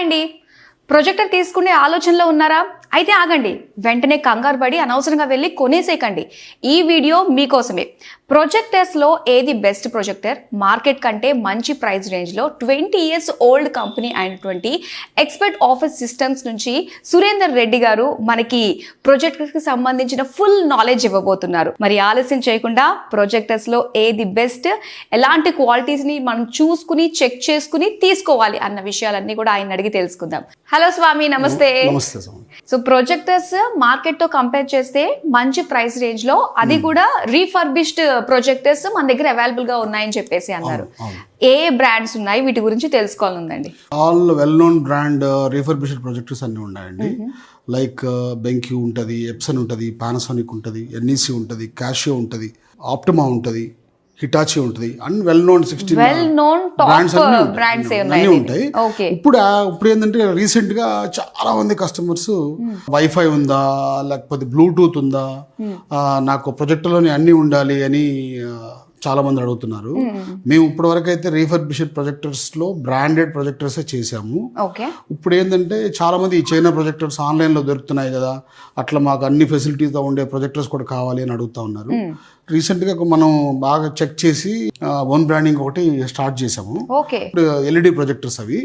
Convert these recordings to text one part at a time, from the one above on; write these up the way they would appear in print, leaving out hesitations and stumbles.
అండి. ప్రొజెక్టర్ తీసుకునే ఆలోచనలో ఉన్నారా? అయితే ఆగండి, వెంటనే కంగారు పడి అనవసరంగా వెళ్ళి కొనేసేయకండి. ఈ వీడియో మీకోసమే. ప్రొజెక్టర్స్లో ఏది బెస్ట్ ప్రొజెక్టర్, మార్కెట్ కంటే మంచి ప్రైస్ రేంజ్లో 20 years ఓల్డ్ కంపెనీ అయినటువంటి ఎక్స్పర్ట్ ఆఫీస్ సిస్టమ్స్ నుంచి సురేందర్ రెడ్డి గారు మనకి ప్రొజెక్టర్కి సంబంధించిన ఫుల్ నాలెడ్జ్ ఇవ్వబోతున్నారు. మరి ఆలస్యం చేయకుండా ప్రొజెక్టర్స్లో ఏది బెస్ట్, ఎలాంటి క్వాలిటీస్ని మనం చూసుకుని చెక్ చేసుకుని తీసుకోవాలి అన్న విషయాలన్నీ కూడా ఆయన అడిగి తెలుసుకుందాం. హలో స్వామి, నమస్తే. సో ప్రొజెక్టర్స్ మార్కెట్ తో కంపేర్ చేస్తే మంచి ప్రైస్ రేంజ్ లో, అది కూడా రీఫర్బిష్డ్ ప్రొజెక్టర్స్ మన దగ్గర అవైలబుల్ గా ఉన్నాయని చెప్పేసి అన్నారు. ఏ బ్రాండ్స్ ఉన్నాయి, వీటి గురించి తెలుసుకోవాలండి. All well known brand refurbished projectors అన్ని ఉన్నాయండి. లైక్ బెంక్యూ ఉంటుంది, ఎప్సన్ ఉంటుంది, పానాసోనిక్ ఉంటుంది, ఎన్ఈసి ఉంటుంది, క్యాషియో ఉంటుంది, ఆప్టిమా ఉంటుంది, హిటాచి ఉంటుంది. అండ్ వెల్ నోన్ 16 బ్రాండ్స్ అన్ని ఉంటాయి. ఇప్పుడు ఏంటంటే రీసెంట్ గా చాలా మంది కస్టమర్స్ వైఫై ఉందా, లేకపోతే బ్లూటూత్ ఉందా, నాకు ప్రొజెక్టర్ లోని అన్ని ఉండాలి అని చాలా మంది అడుగుతున్నారు. మేము ఇప్పటి వరకు అయితే రీఫర్బిష్డ్ ప్రొజెక్టర్స్ లో బ్రాండెడ్ ప్రొజెక్టర్స్ చేసాము. ఇప్పుడు ఏంటంటే చాలా మంది ఈ చైనా ప్రొజెక్టర్స్ ఆన్లైన్ లో దొరుకుతున్నాయి కదా, అట్లా మాకు అన్ని ఫెసిలిటీస్ తో ఉండే ప్రొజెక్టర్స్ కూడా కావాలి అని అడుగుతా ఉన్నారు. రీసెంట్ గా మనం బాగా చెక్ చేసి ఓన్ బ్రాండింగ్ ఒకటి స్టార్ట్ చేసాము. ఇప్పుడు ఎల్ఈడి ప్రొజెక్టర్స్ అవి.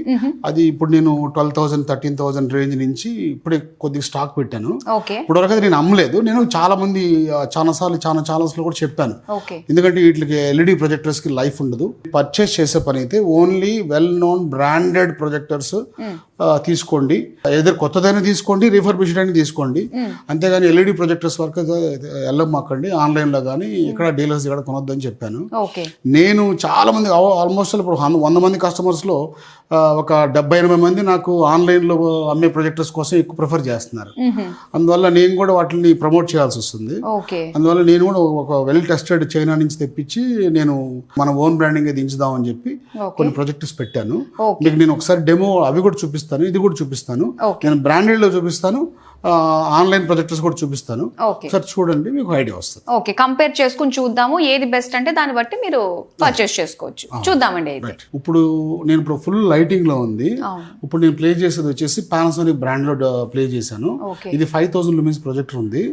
అది ఇప్పుడు నేను 12,000 13,000 రేంజ్ నుంచి ఇప్పుడే కొద్దిగా స్టాక్ పెట్టాను. ఇప్పుడు వరకు నేను అమ్మలేదు. నేను చాలా మంది చాలా ఛానల్స్ లో కూడా చెప్పాను. ఎందుకంటే వీటికి ఎల్ఈడి ప్రొజెక్టర్స్ కి లైఫ్ ఉండదు. పర్చేస్ చేసే పని అయితే only well known branded projectors తీసుకోండి. ఏదో కొత్తదైనా తీసుకోండి, రీఫర్బిష్డ్ అయినా తీసుకోండి. అంతేగాని ఎల్ఈడి ప్రొజెక్టర్స్ వరకు వెళ్ళమాకండి. ఆన్లైన్ లో కానీ ఇక్కడ డీలర్స్ ఇక్కడ కొనొద్దని చెప్పాను. నేను చాలా మంది ఆల్మోస్ట్ ఇప్పుడు 100 మంది కస్టమర్స్ లో ఒక 70-80 మంది నాకు ఆన్లైన్ లో అమ్మే ప్రొజెక్టర్స్ కోసం ఎక్కువ ప్రిఫర్ చేస్తున్నారు. అందువల్ల నేను కూడా వాటిని ప్రమోట్ చేయాల్సి వస్తుంది. అందువల్ల నేను కూడా ఒక వెల్ టెస్టెడ్ చైనా నుంచి తెప్పించి నేను మన ఓన్ బ్రాండింగ్ దించుదామని చెప్పి కొన్ని ప్రొజెక్టర్స్ పెట్టాను. మీకు నేను ఒకసారి డెమో అవి కూడా చూపిస్తాను, ఇది కూడా చూపిస్తాను. నేను బ్రాండెడ్ లో చూపిస్తాను, ఆన్లైన్ ప్రొజెక్టర్స్ కూడా చూపిస్తాను. సార్ చూడండి, మీకు ఐడియా వస్తుంది. ఓకే, కంపేర్ చేసుకుని చూద్దాము ఏది బెస్ట్ అంటే దాన్ని బట్టి మీరు పర్చేస్ చేసుకోవచ్చు. చూద్దామండి. ఇప్పుడు నేను ఇప్పుడు ఫుల్ లైటింగ్ లో ఉంది. ఇప్పుడు నేను ప్లే చేసేది వచ్చేసి పానాసోనిక్ బ్రాండ్ లో ప్లే చేశాను. ఇది 5,000 లూమెన్స్ ప్రొజెక్టర్ ఉంది.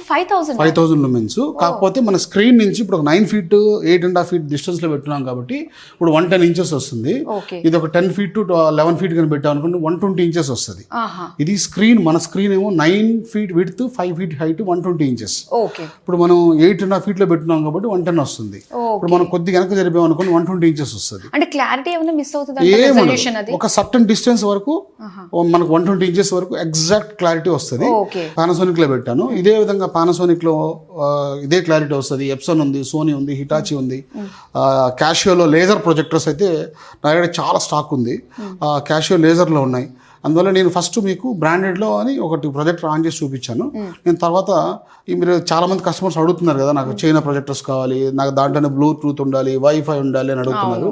5,000 లూమెన్స్. కాకపోతే మన స్క్రీన్ నుంచి ఇప్పుడు 9 feet 8.5 feet డిస్టెన్స్ లో పెట్టున్నాం కాబట్టి ఇప్పుడు 110 inches వస్తుంది. ఇది ఒక 10 feet to 11 feet కానీ పెట్టాం అనుకుంటే 120 inches వస్తుంది. ఇది స్క్రీన్, మన స్క్రీన్ ఏమో 9 feet width 5 feet height 120 inches. ఇప్పుడు మనం 8.5 feet లో పెట్టున్నాం కాబట్టి 110 వస్తుంది. ఇప్పుడు మనం కొద్దిగా వెనక జరిపాం అనుకోండి 120 inches వస్తుంది. అంటే క్లారిటీ ఏమైనా మిస్ అవుతుంది? ఒక సర్టన్ డిస్టెన్స్ వరకు మనకు 120 inches వరకు ఎగ్జాక్ట్ క్లారిటీ వస్తుంది. పానాసోనిక్ లో పెట్టాను. ఇదే విధంగా పానాసోనిక్ లో ఇదే క్లారిటీ వస్తుంది. ఎప్సన్ ఉంది, సోనీ ఉంది, హిటాచి ఉంది, క్యాషియోలో లేజర్ ప్రొజెక్టర్స్ అయితే నా దగ్గర చాలా స్టాక్ ఉంది. క్యాషియో లేజర్ లో ఉన్నాయి. అందువల్ల నేను ఫస్ట్ మీకు బ్రాండెడ్లో అని ఒకటి ప్రొజెక్టర్ ఆన్ చేసి చూపించాను. నేను తర్వాత మీరు చాలా మంది కస్టమర్స్ అడుగుతున్నారు కదా, నాకు చైనా ప్రొజెక్టర్స్ కావాలి, నాకు దాంట్లోనే బ్లూటూత్ ఉండాలి, వైఫై ఉండాలి అని అడుగుతున్నారు.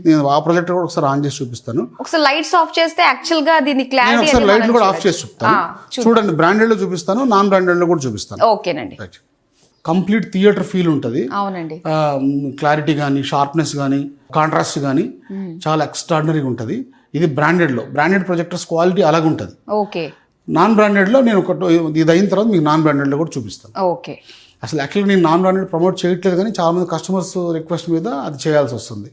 నేను ఆ ప్రొజెక్టర్ కూడా ఒకసారి ఆన్ చేసి చూపిస్తాను. ఒకసారి లైట్స్ ఆఫ్ చేస్తే యాక్చువల్గా దీని క్లారిటీ, ఒకసారి లైట్లు కూడా ఆఫ్ చేసి చూపుతాను. చూడండి, బ్రాండెడ్లో చూపిస్తాను, నాన్ బ్రాండెడ్లో కూడా చూపిస్తాను. ఓకేనండి. కంప్లీట్ థియేటర్ ఫీల్ ఉంటుంది. అవునండి. క్లారిటీ కానీ, షార్ప్నెస్ కానీ, కాంట్రాస్ట్ కానీ చాలా ఎక్స్ట్రాడినరీగా ఉంటుంది. ఇది బ్రాండెడ్లో. బ్రాండెడ్ ప్రొజెక్టర్స్ క్వాలిటీ అలాగ ఉంటుంది. నాన్ బ్రాండెడ్లో నేను ఇది అయిన తర్వాత మీకు నాన్ బ్రాండెడ్లో కూడా చూపిస్తాను. అసలు యాక్చువల్గా నేను నాన్ బ్రాండెడ్ ప్రమోట్ చేయట్లేదు, కానీ చాలా మంది కస్టమర్స్ రిక్వెస్ట్ మీద అది చేయాల్సి వస్తుంది.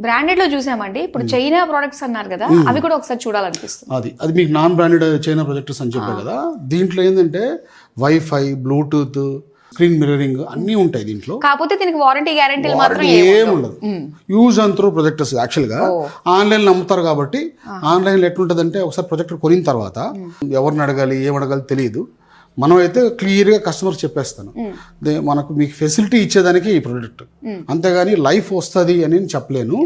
బ్రాండెడ్ లో చూసామండి. ఇప్పుడు చైనా ప్రొడక్ట్స్ అన్నారు కదా, అవి కూడా ఒకసారి చూడాలనిపిస్తుంది. అది మీకు నాన్ బ్రాండెడ్ చైనా ప్రొజెక్టర్స్ అని చెప్పారు కదా. దీంట్లో ఏంటంటే వైఫై, బ్లూటూత్, స్క్రీన్ మిర్రరింగ్ అన్నీ ఉంటాయి దీంట్లో. కాకపోతే దీనికి వారంటీ గ్యారెంటీ మాత్రం ఏముండదు. Use and through projectors. యాక్చువల్గా ఆన్లైన్ లో అమ్ముతారు కాబట్టి ఆన్లైన్లో ఎట్లుంటుందంటే ఒకసారి ప్రొజెక్టర్ కొనిన తర్వాత ఎవరిని అడగాలి, ఏం అడగాలి తెలియదు. మనం అయితే క్లియర్గా కస్టమర్ చెప్పేస్తాను, మనకు మీకు ఫెసిలిటీ ఇచ్చేదానికి ఈ ప్రొడక్ట్, అంతేగాని లైఫ్ వస్తుంది అని చెప్పలేను.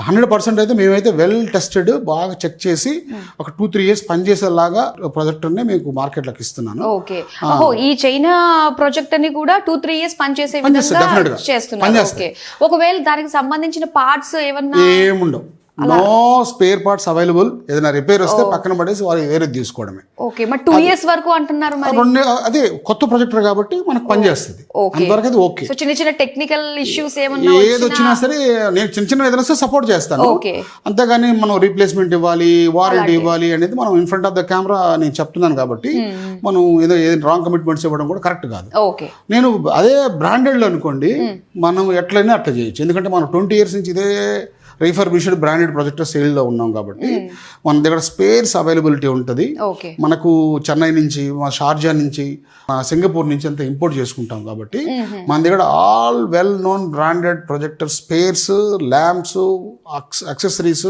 100% అయితే మేమైతే వెల్ టెస్టెడ్, బాగా చెక్ చేసి ఒక 2-3 years పనిచేసేలాగా ప్రొజెక్టర్నే మీకు మార్కెట్లోకి ఇస్తున్నాను. ఈ చైనా ప్రొజెక్టర్ ని కూడా 2-3 years పనిచేసే విధంగా చేస్తున్నారు. ఒకవేళ దానికి సంబంధించిన పార్ట్స్ ఏమన్నా ఏముండవు. No spare parts available. ఏదైనా రిపేర్ వస్తే పక్కన పడేసి వాళ్ళు వేరే తీసుకోవడమే. ఓకే, మరి 2 years వరకు అంటున్నారు మరి. అదే కొత్త ప్రొజెక్టర్ కాబట్టి మనకు పనిచేస్తుంది, అంతవరకు అది ఓకే. సో చిన్న చిన్న టెక్నికల్ ఇష్యూస్ ఏమన్నా ఏది వచ్చినా సరే నేను చిన్న చిన్న ఏదైనా వస్తే సపోర్ట్ చేస్తాను. ఓకే, అంతేగాని మనం రీప్లేస్మెంట్ ఇవ్వాలి, వారంటీ ఇవ్వాలి అనేది మనం in front of the camera నేను చెప్తున్నాను కాబట్టి మనం ఏదో రాంగ్ కమిట్మెంట్స్ ఇవ్వడం కూడా కరెక్ట్ కాదు. ఓకే, నేను అదే బ్రాండెడ్ అనుకోండి, మనం ఎట్లయినా అట్లా చేయొచ్చు. ఎందుకంటే మనం 20 years నుంచి ఇదే రీఫర్బిష్డ్ బ్రాండెడ్ ప్రొజెక్టర్ సేల్లో ఉన్నాం కాబట్టి మన దగ్గర స్పేర్స్ అవైలబిలిటీ ఉంటుంది. ఓకే, మనకు చెన్నై నుంచి, మా షార్జా నుంచి, సింగపూర్ నుంచి అంతా ఇంపోర్ట్ చేసుకుంటాం కాబట్టి మన దగ్గర all well known branded projector spares, lamps, accessories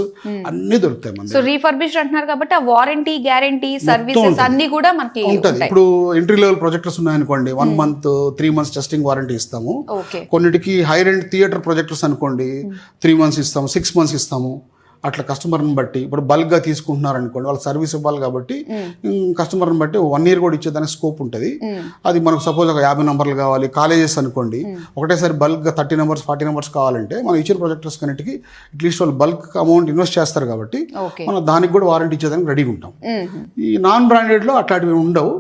అన్ని దొరుకుతాయి మన సో రీఫర్బిష్డ్ అంటున్నారు కాబట్టి ఆ వారంటీ, గ్యారంటీ, సర్వీసెస్ అన్ని కూడా మనకి ఉంటుంది. ఇప్పుడు ఎంట్రీ లెవెల్ ప్రొజెక్టర్స్ ఉన్నాయనుకోండి, 1 month 3 months టెస్టింగ్ వారంటీ ఇస్తాము. కొన్నిటికి హై రెండ్ థియేటర్ ప్రొజెక్టర్స్ అనుకోండి 3 months ఇస్తాము, 6 months ఇస్తాము. అట్లా కస్టమర్ని బట్టి, ఇప్పుడు బల్క్గా తీసుకుంటున్నారు అనుకోండి, వాళ్ళకి సర్వీస్ ఇవ్వాలి కాబట్టి కస్టమర్ని బట్టి 1 year కూడా ఇచ్చేదానికి స్కోప్ ఉంటుంది. అది మనకు సపోజ్ ఒక 50 numbers కావాలి, కాలేజెస్ అనుకోండి ఒకటేసారి బల్క్గా 30 numbers 40 numbers కావాలంటే మనం ఇచ్చిన ప్రొజెక్టర్స్ కన్నిటికి అట్లీస్ట్ వాళ్ళు బల్క్ అమౌంట్ ఇన్వెస్ట్ చేస్తారు కాబట్టి మనం దానికి కూడా వారంటీ ఇచ్చేదానికి రెడీగా ఉంటాం. ఈ నాన్ బ్రాండెడ్లో అట్లాంటివి ఉండవు.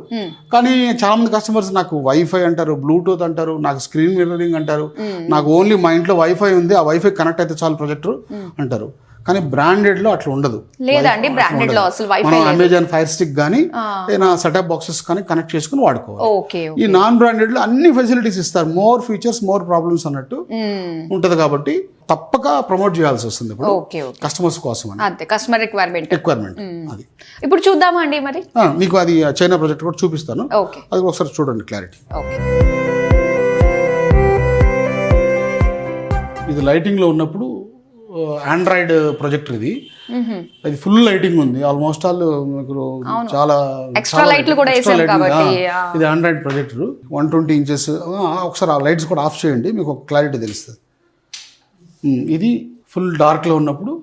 కానీ చాలా మంది కస్టమర్స్ నాకు వైఫై అంటారు, బ్లూటూత్ అంటారు, నాకు స్క్రీన్ మిర్రరింగ్ అంటారు, నాకు ఓన్లీ మా ఇంట్లో వైఫై ఉంది, ఆ వైఫై కనెక్ట్ అయితే చాలు ప్రొజెక్టర్ అంటారు. కానీ బ్రాండెడ్ లో అట్లా ఉండదు. లేదండి, బ్రాండెడ్ లో అసలు వైఫై మనం అమెజాన్ ఫైర్ స్టిక్ కానీ ఏదైనా సెటప్ బాక్సెస్ కానీ కనెక్ట్ చేసుకుని వాడుకోవాలి. ఈ నాన్ బ్రాండెడ్ లో అన్ని ఫెసిలిటీస్ ఇస్తారు, మోర్ ఫీచర్స్ మోర్ ప్రాబ్లమ్స్ అన్నట్టు ఉంటది కాబట్టి తప్పక ప్రమోట్ చేయాల్సి వస్తుంది ఇప్పుడు కస్టమర్స్ కోసం అని. అంతే, కస్టమర్ రిక్వైర్మెంట్ అది. ఇప్పుడు చూద్దామా అండి మరి, మీకు అది చైనా ప్రాజెక్ట్ కూడా చూపిస్తాను, అది ఒకసారి చూడండి క్లారిటీ. ఇది లైటింగ్ లో ఉన్నప్పుడు ఆండ్రాయిడ్ ప్రొజెక్టర్ ఇది, అది ఫుల్ లైటింగ్ ఉంది, ఆల్మోస్ట్ ఆల్ మీకు చాలా ఇది ఆండ్రాయిడ్ ప్రొజెక్టర్ 120 inches. ఒకసారి ఆ లైట్స్ కూడా ఆఫ్ చేయండి, మీకు ఒక క్లారిటీ తెలుస్తుంది. ఇది ఫుల్ డార్క్లో ఉన్నప్పుడు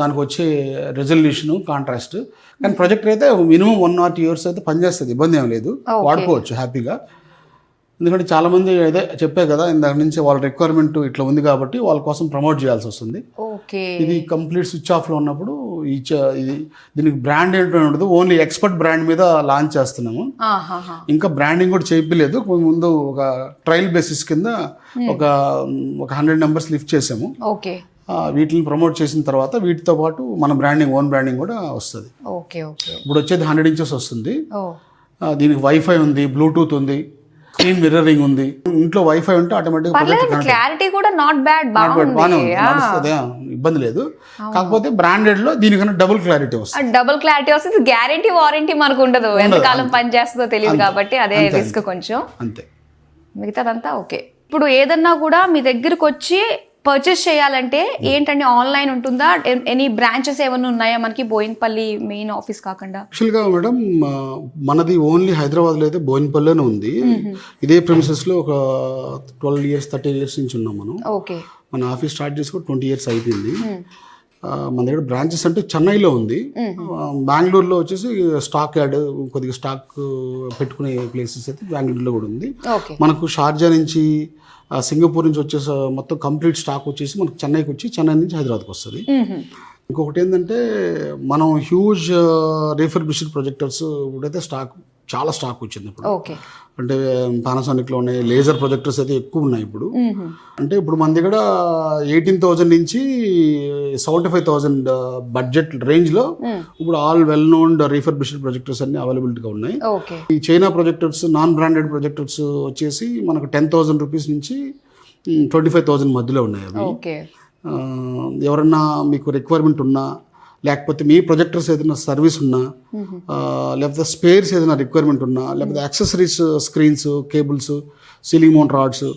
దానికి వచ్చే రెజల్యూషన్, కాంట్రాస్ట్. కానీ ప్రొజెక్టర్ అయితే మినిమం 1 or 2 years అయితే పనిచేస్తుంది, ఇబ్బంది ఏం లేదు, వాడుకోవచ్చు హ్యాపీగా. ఎందుకంటే చాలామంది అదే చెప్పే కదా ఇందాక నుంచి, వాళ్ళ రిక్వైర్మెంట్ ఇట్లా ఉంది కాబట్టి వాళ్ళ కోసం ప్రమోట్ చేయాల్సి వస్తుంది. ఇది కంప్లీట్ స్విచ్ ఆఫ్లో ఉన్నప్పుడు ఇది దీనికి బ్రాండ్ ఏంటో ఉండదు, ఓన్లీ ఎక్స్పర్ట్ బ్రాండ్ మీద లాంచ్ చేస్తున్నాము. ఇంకా బ్రాండింగ్ కూడా చేయలేదు, ముందు ఒక ట్రయల్ బేసిస్ కింద ఒక 100 numbers లిఫ్ట్ చేసాము. వీటిని ప్రమోట్ చేసిన తర్వాత వీటితో పాటు మన బ్రాండింగ్, ఓన్ బ్రాండింగ్ కూడా వస్తుంది. ఇప్పుడు వచ్చేది 100 inches వస్తుంది. దీనికి వైఫై ఉంది, బ్లూటూత్ ఉంది, స్క్రీన్ మిర్రరింగ్ ఉంది. ఇంట్లో వైఫై ఉంటే ఆటోమేటిక్ క్లారిటీ కూడా నాట్ బ్యాడ్, ఇబ్బంది లేదు. కాకపోతే బ్రాండెడ్ లో దీనికన్నా డబుల్ క్లారిటీ వస్తుంది. గ్యారంటీ, వారంటీ మనకు ఉండదు, ఎంతకాలం పని చేస్తుందో తెలియదు కాబట్టి అదే రిస్క్ కొంచెం. అంతే, మిగతాదంతా ఓకే. ఇప్పుడు ఏదన్నా కూడా మీ దగ్గరకు వచ్చి పర్చేస్ చేయాలంటే ఏంటంటే ఆన్లైన్ ఉంటుందా, ఎనీ బ్రాంచెస్ ఏమైనా ఉన్నాయా మనకి బోయిన్పల్లి మెయిన్ ఆఫీస్ కాకుండా? యాక్చువల్గా మేడం మనది ఓన్లీ హైదరాబాద్లో అయితే బోయిన్పల్లిలోనే ఉంది. ఇదే ప్రెమిసెస్లో ఒక 12 years 13 years నుంచి ఉన్నాం మనం. మన ఆఫీస్ స్టార్ట్ చేసి కూడా 20 years అయిపోయింది. మన దగ్గర బ్రాంచెస్ అంటే చెన్నైలో ఉంది, బెంగళూరులో వచ్చేసి స్టాక్ యార్డ్, కొద్దిగా స్టాక్ పెట్టుకునే ప్లేసెస్ అయితే బెంగళూరులో కూడా ఉంది. మనకు షార్జా నుంచి, సింగపూర్ నుంచి వచ్చేసి మొత్తం కంప్లీట్ స్టాక్ వచ్చేసి మనకు చెన్నైకి వచ్చి, చెన్నై నుంచి హైదరాబాద్కి వస్తుంది. ఇంకొకటి ఏంటంటే మనం హ్యూజ్ రీఫర్బిష్డ్ ప్రొజెక్టర్స్ ఇప్పుడైతే చాలా స్టాక్ వచ్చింది ఇప్పుడు. అంటే పానాసోనిక్లో ఉన్నాయి లేజర్ ప్రొజెక్టర్స్ అయితే ఎక్కువ ఉన్నాయి ఇప్పుడు. అంటే ఇప్పుడు మన దగ్గర 18,000 నుంచి 75,000 బడ్జెట్ రేంజ్లో ఇప్పుడు all well known refurbished projectors అన్ని అవైలబిలిటీగా ఉన్నాయి. ఈ China projectors, non branded projectors వచ్చేసి మనకు 10,000 rupees నుంచి 25,000 మధ్యలో ఉన్నాయి అవి. ఎవరన్నా మీకు రిక్వైర్మెంట్ ఉన్నా, లేకపోతే మీ ప్రొజెక్టర్స్ ఏదైనా సర్వీస్ ఉన్నా, లేకపోతే స్పేర్స్ ఏదైనా రిక్వైర్మెంట్ ఉన్నా, లేకపోతే accessories, screens, cables, ceiling mount rods,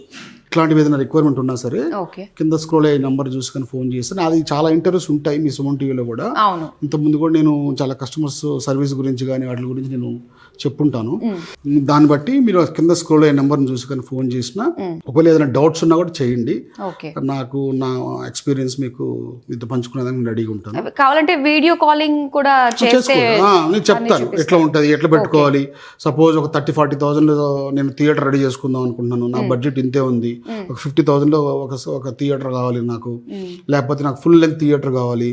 ఇట్లాంటివి ఏదైనా రిక్వైర్మెంట్ ఉన్నా సరే కింద స్క్రోల్ అయ్యే నెంబర్ చూసుకొని ఫోన్ చేస్తాను. అది చాలా ఇంటర్వ్యూస్ ఉంటాయి మీ సుమన్ టీవీలో కూడా. ఇంతకుముందు కూడా నేను చాలా కస్టమర్స్ సర్వీస్ గురించి కానీ వాటి గురించి నేను చెప్పుంటాను. దాన్ని బట్టి మీరు కింద స్క్రోల్ అయ్యే నెంబర్ని చూసుకొని ఫోన్ చేసినా, ఒకవేళ ఏదైనా డౌట్స్ ఉన్నా కూడా చేయండి. నాకు నా ఎక్స్పీరియన్స్ మీకు మీతో పంచుకునేదానికి రెడీగా ఉంటాను. కావాలంటే వీడియో కాలింగ్ కూడా నేను చెప్తాను ఎట్లా ఉంటుంది, ఎట్లా పెట్టుకోవాలి. సపోజ్ ఒక 30-40,000 నేను థియేటర్ రెడీ చేసుకుందాం అనుకుంటున్నాను, నా బడ్జెట్ ఇంతే ఉంది, ఒక 50,000 ఒక థియేటర్ కావాలి నాకు, లేకపోతే నాకు ఫుల్ లెంగ్త్ థియేటర్ కావాలి,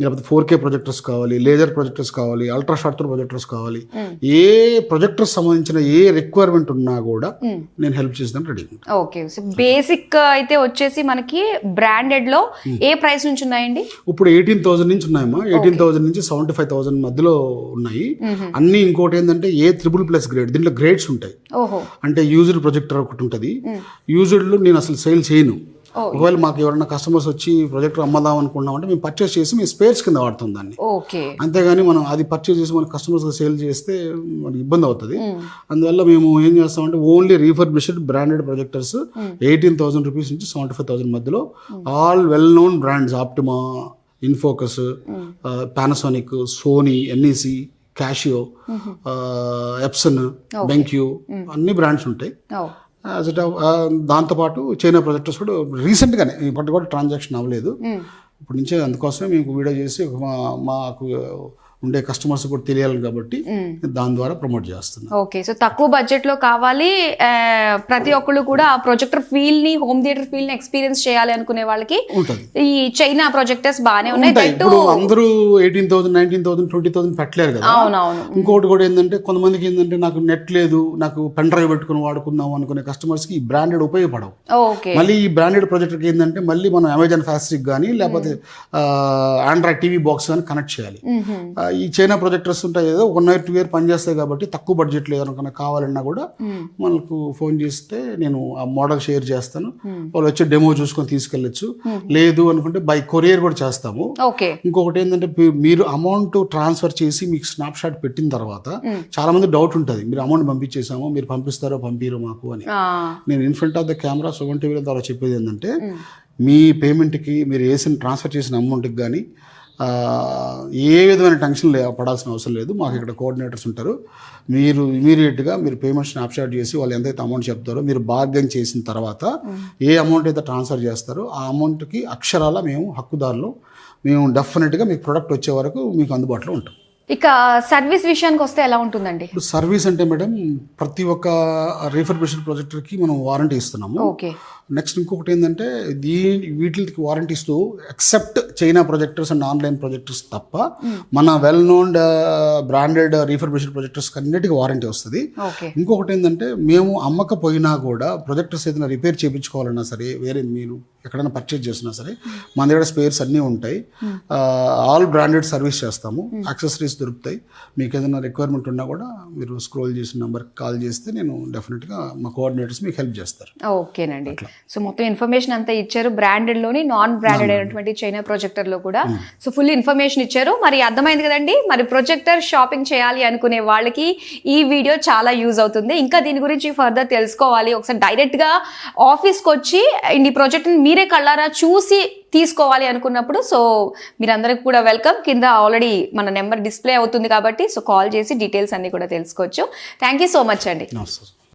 లేకపోతే 4K ప్రొజెక్టర్స్ కావాలి, లేజర్ ప్రొజెక్టర్స్ కావాలి, అల్ట్రా షార్ట్ ప్రొజెక్టర్స్ కావాలి, ఏ ప్రొజెక్టర్స్ సంబంధించిన ఏ రిక్వైర్మెంట్ ఉన్నా కూడా నేను హెల్ప్ చేసేదానికి రెడీ. ఓకే, సో బేసిక్ అయితే వచ్చేసి మనకి బ్రాండెడ్ లో ఏ ప్రైస్ నుంచి ఉన్నాయండి? ఇప్పుడు 18,000 నుంచి ఉన్నాయమ్మా. 18,000 నుంచి 75,000 మధ్యలో ఉన్నాయి అన్ని. ఇంకోటి ఏంటంటే A++ గ్రేడ్, దీంట్లో గ్రేడ్స్ ఉంటాయి. అంటే యూజ్డ్ ప్రొజెక్టర్ ఒకటి ఉంటుంది. యూజ్డ్ నేను అసలు సేల్ చేయను. ఒకవేళ మాకు ఎవరైనా కస్టమర్స్ వచ్చి ప్రొజెక్టర్ అమ్మదాం అనుకున్నాం అంటే మేము పర్చేస్ చేసి మేము స్పేర్స్ కింద వాడుతాం దాన్ని. అంతేగాని మనం అది పర్చేస్ చేసి మన కస్టమర్స్ సేల్ చేస్తే మనకి ఇబ్బంది అవుతుంది. అందువల్ల మేము ఏం చేస్తామంటే only refurbished branded projectors 18,000 rupees నుంచి 75,000 మధ్యలో, all well known brands, Optoma, InFocus, Panasonic, Sony, NEC, Casio, Epson, BenQ, అన్ని బ్రాండ్స్ ఉంటాయి. దాంతోపాటు చైనా ప్రొజెక్టర్స్ కూడా రీసెంట్గానే ఇప్పటి కూడా ట్రాన్సాక్షన్ అవ్వలేదు. ఇప్పటి నుంచే అందుకోసమే మేము వీడియో చేసి మాకు ఉండే కస్టమర్స్ కూడా తెలియాలి కాబట్టి దాని ద్వారా ప్రమోట్ చేస్తున్నాం. ఓకే, సో తక్కువ బడ్జెట్ లో కావాలి, ప్రతి ఒక్కళ్ళు కూడా ఆ ప్రొజెక్టర్ ఫీల్ ని, హోమ్ థియేటర్ ఫీల్ ని ఎక్స్పీరియన్స్ చేయాలి అనుకునే వాళ్ళకి ఈ చైనా ప్రొజెక్టర్స్ బాగానే ఉన్నాయి. ఇప్పుడు అందరూ 18,000, 19,000, 20,000 పెట్టలేరు కదా. అవునవును. ఇంకోటి కూడా ఏంటంటే కొంతమందికి ఏంటంటే నాకు నెట్ లేదు, నాకు పెన్ డ్రైవ్ పెట్టుకుని వాడుకుందాం అనుకునే కస్టమర్స్ కి ఈ బ్రాండెడ్ ఉపయోగపడవు. మళ్ళీ ఈ బ్రాండెడ్ ప్రొజెక్టర్ ఏంటంటే మళ్ళీ మనం అమెజాన్ ఫ్యాస్ట్రిక్ కానీ లేకపోతే ఆండ్రాయిడ్ టీవీ బాక్స్ కానీ కనెక్ట్ చేయాలి. ఈ చైనా ప్రొజెక్టర్స్ ఉంటాయి ఏదో 1 year 2 year పనిచేస్తాయి కాబట్టి తక్కువ బడ్జెట్లో ఎవరికైనా కావాలన్నా కూడా మనకు ఫోన్ చేస్తే నేను ఆ మోడల్ షేర్ చేస్తాను. వాళ్ళు వచ్చి డెమో చూసుకొని తీసుకెళ్ళచ్చు. లేదు అనుకుంటే బై కొరియర్ కూడా చేస్తాము. ఇంకొకటి ఏంటంటే మీరు అమౌంట్ ట్రాన్స్ఫర్ చేసి మీకు స్నాప్ షాట్ పెట్టిన తర్వాత చాలా మంది డౌట్ ఉంటుంది, మీరు అమౌంట్ పంపించేసాము, మీరు పంపిస్తారో పంపిరో మాకు అని. నేను in front of the camera Sugam టీవీల ద్వారా చెప్పేది ఏంటంటే మీ పేమెంట్కి, మీరు వేసిన ట్రాన్స్ఫర్ చేసిన అమౌంట్కి కానీ ఏ విధమైన టెన్షన్ పడాల్సిన అవసరం లేదు. మాకు ఇక్కడ కోఆర్డినేటర్స్ ఉంటారు. మీరు ఇమీడియట్గా మీరు పేమెంట్ స్నాప్షాట్ చేసి వాళ్ళు ఎంతైతే అమౌంట్ చెప్తారో మీరు బార్గెన్ చేసిన తర్వాత ఏ అమౌంట్ అయితే ట్రాన్స్ఫర్ చేస్తారో ఆ అమౌంట్కి అక్షరాల మేము హక్కుదారులు, మేము డెఫినెట్గా మీకు ప్రొడక్ట్ వచ్చే వరకు మీకు అందుబాటులో ఉంటాం. ఇక సర్వీస్ విషయానికి వస్తే ఎలా ఉంటుందండి? ఇప్పుడు సర్వీస్ అంటే మేడం ప్రతి ఒక్క రీఫర్బిష్డ్ ప్రొజెక్టర్కి మనం వారంటీ ఇస్తున్నాము. నెక్స్ట్ ఇంకొకటి ఏంటంటే వీటికి వారంటీ ఇస్తూ except China projectors and online projectors తప్ప మన well known branded refurbished projectors అన్నిటికీ వారంటీ వస్తుంది. ఇంకొకటి ఏంటంటే మేము అమ్మకపోయినా కూడా ప్రొజెక్టర్స్ ఏదైనా రిపేర్ చేయించుకోవాలన్నా సరే, వేరే మీరు ఎక్కడైనా పర్చేజ్ చేసినా సరే మన దగ్గర స్పేర్స్ అన్నీ ఉంటాయి. ఆల్ బ్రాండెడ్ సర్వీస్ చేస్తాము. యాక్సెసరీస్ దొరుకుతాయి. మీకు ఏదైనా రిక్వైర్మెంట్ ఉన్నా కూడా మీరు స్క్రోల్ చేసిన నెంబర్కి కాల్ చేస్తే నేను డెఫినెట్గా మా కోఆర్డినేటర్స్ మీకు హెల్ప్ చేస్తారు. ఓకేనండి, సో మొత్తం ఇన్ఫర్మేషన్ అంతా ఇచ్చారు. బ్రాండెడ్ లోని నాన్ బ్రాండెడ్ అయినటువంటి చైనా ప్రొజెక్టర్ లో కూడా సో ఫుల్ ఇన్ఫర్మేషన్ ఇచ్చారు. మరి అర్థమైంది కదండి, మరి ప్రొజెక్టర్ షాపింగ్ చేయాలి అనుకునే వాళ్ళకి ఈ వీడియో చాలా యూజ్ అవుతుంది. ఇంకా దీని గురించి ఫర్దర్ తెలుసుకోవాలి, ఒకసారి డైరెక్ట్ గా ఆఫీస్కి వచ్చి ఈ ప్రొజెక్ట్ మీరే కళ్ళారా చూసి తీసుకోవాలి అనుకున్నప్పుడు సో మీరందరికీ కూడా వెల్కమ్. కింద ఆల్రెడీ మన నెంబర్ డిస్ప్లే అవుతుంది కాబట్టి సో కాల్ చేసి డీటెయిల్స్ అన్ని కూడా తెలుసుకోవచ్చు. థ్యాంక్ యూ సో మచ్ అండి.